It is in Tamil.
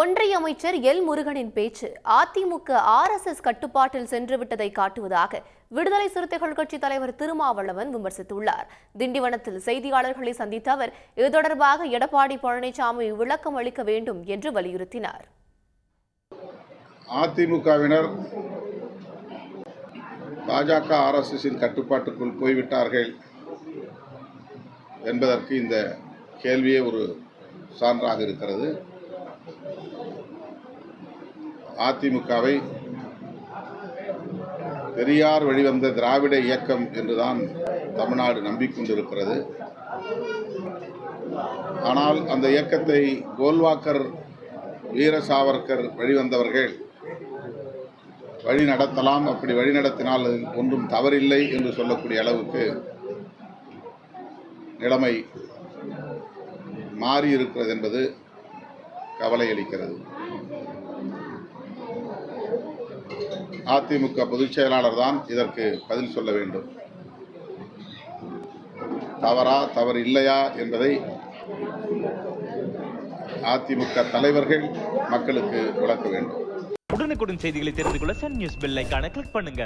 ஒன்றிய அமைச்சர் எல் முருகனின் பேச்சு அதிமுக RSS கட்டுப்பாட்டில் சென்றுவிட்டதை காட்டுவதாக விடுதலை சிறுத்தைகள் கட்சி தலைவர் திருமாவளவன் விமர்சித்துள்ளார். திண்டிவனத்தில் செய்தியாளர்களை சந்தித்த அவர் இது தொடர்பாக எடப்பாடி பழனிசாமி விளக்கம் அளிக்க வேண்டும் என்று வலியுறுத்தினார். அதிமுகவினர் பாஜக RSSின் கட்டுப்பாட்டுக்குள் போய்விட்டார்கள் என்பதற்கு இந்த கேள்வியே ஒரு சான்றாக இருக்கிறது. அதிமுகவை பெரியார் வெளிவந்த திராவிட இயக்கம் என்றுதான் தமிழ்நாடு நம்பிக்கொண்டிருக்கிறது. ஆனால் அந்த இயக்கத்தை கோல்வாக்கர், வீர சாவர்கர் வெளிவந்தவர்கள் வழி நடத்தலாம், அப்படி வழி நடத்தினால் ஒன்றும் தவறில்லை என்று சொல்லக்கூடிய அளவுக்கு நிலைமை மாறி இருக்கிறது என்பது கவலை அளிக்கிறது. அதிமுக பொதுச் செயலாளர் தான் இதற்கு பதில் சொல்ல வேண்டும். தவறா தவறு இல்லையா என்பதை அதிமுக தலைவர்கள் மக்களுக்கு விளக்க வேண்டும். உடனுக்குடன் செய்திகளை தெரிந்து கொள்ள சன் நியூஸ் பெல் ஐகானை கிளிக் பண்ணுங்க.